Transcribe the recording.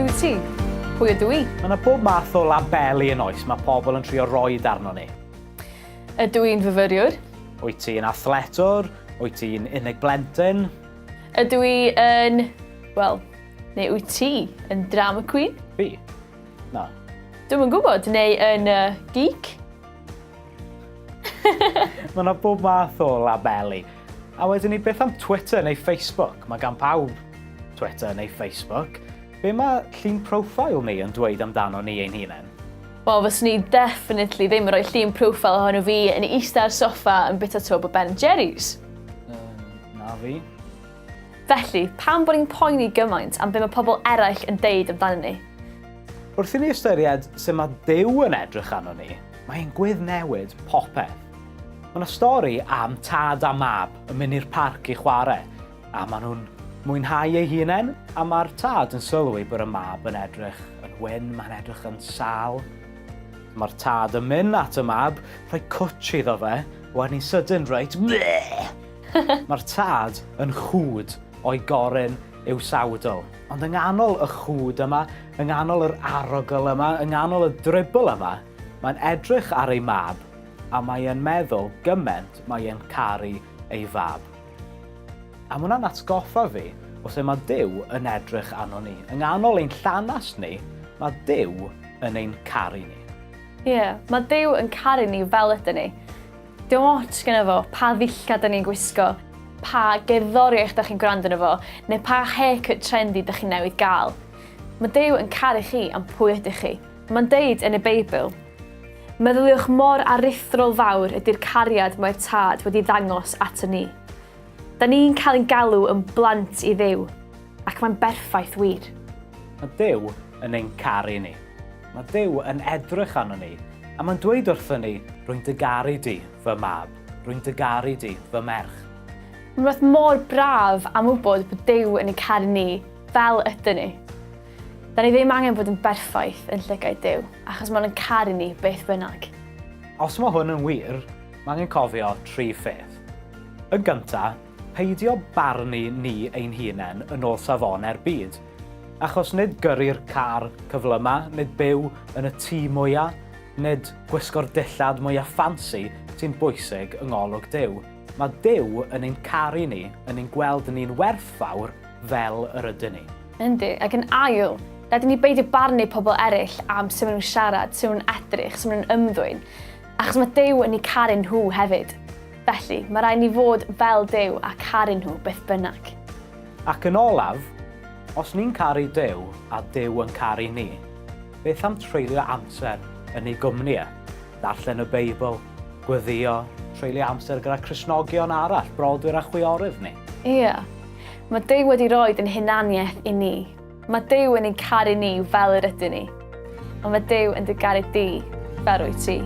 wyt ti? Pwy ydw i? Mae yna bob math o labeli yn oes mae pobl yn trio roi arno ni. Ydw i'n fyfyriwr? Wyt ti'n athletwr? Wyt ti'n unig blentyn? Ydw i yn... Wel, neu wyt ti yn drama queen? Fi? Na. Dwi'm yn gwybod, neu yn geek? Mae yna bob math o labeli. A wedyn ni beth am Twitter neu Facebook? Mae gan pawb Twitter neu Facebook. Be mae llun profile ni yn dweud amdano ni ein hunain? Wel, fyswn ni definitely ddim yn rhoi llun profile ohono fi yn eistedd ar soffa yn bita twb o Ben Jerry's. Na fi. Felly, pam bod ni'n poeni gymaint am be mae pobl eraill yn deud amdano ni? Wrth i ni ystyried sut mae Duw yn edrych arno ni, mae'n gwyddnewid popeth. Mae yna stori am tad a mab yn mynd i'r parc i chwarae, a maen nhw'n mwynhau ei hunain, a mae'r tad yn sylwi bod y mab yn edrych yn wyn, mae'n edrych yn sal. Mae'r tad yn mynd at y mab, rhoi cwtch iddo fe, wedyn ni'n sydyn reit, Mae'r tad yn chwd o'i goryn i'w sawdl. Ond yng nghanol y chwd yma, yng nghanol yr arogl yma, yng nghanol y dribl yma, mae'n edrych ar ei mab, a mae'n meddwl gymaint mae'n caru ei fab. A mae hwnna'n atgoffa fi o sut mae Duw yn edrych arno ni. Yng nghanol ein llanas ni, mae Duw yn ein caru ni. Ie, mae Duw yn caru ni fel ydyn ni. Dim ots gyda fo pa ddillad da ni'n gwisgo, pa gerddoriaeth da chi'n gwrando yno fo, neu pa haircut trendy da chi'n newydd gael. Mae Duw yn caru chi am pwy ydych chi. Mae'n deud yn y Beibl, meddyliwch mor aruthrol fawr ydy'r cariad mae'r tad wedi ddangos ato ni. Da ni'n cael ein galw yn blant i Dduw, ac mae'n berffaith wir. Mae Duw yn ein caru ni. Mae Duw yn edrych arno ni, a mae'n dweud wrthyn ni, rwy'n dy garu di, fy mab, rwy'n dy garu di, fy merch. Mae'n rhaid mor braf am wybod bod Duw yn ei caru ni fel ydyn ni. Da ni ddim angen bod yn berffaith yn llygau Duw, achos mae'n yn caru ni beth bynnag. Os mae hwn yn wir, mae angen cofio 3 pheth. Yn gyntaf, peidio barnu ni ein hunain yn ôl safonau'r byd. Achos nid gyrru'r car cyflyma, nid byw yn y tŷ mwyaf, nid gwisgo'r dillad mwyaf ffansi sy'n bwysig yng ngolwg Duw. Mae Duw yn ein caru ni, yn ein gweld ni'n werthfawr fel yr ydyn ni. Yndi, ac yn ail, rhaid i ni beidio barnu pobl eraill am sut maen nhw'n siarad, sut maen nhw'n edrych, sut maen nhw'n ymddwyn, achos mae Duw yn ei caru nhw hefyd. Felly, mae rhaid ni fod fel Duw a caru nhw beth bynnag. Ac yn olaf, os ni'n caru Duw a Duw yn caru ni, beth am treulio amser yn ei gwmni e? Darllen y Beibl, gweddio, treulio amser gyda Cristnogion arall, brodwyr a chwiorydd ni. Ie, mae Duw wedi roed yn hunaniaeth i ni. Mae Duw yn ei caru ni fel yr ydyn ni. Ond mae Duw yn dy garu di fel wyt ti.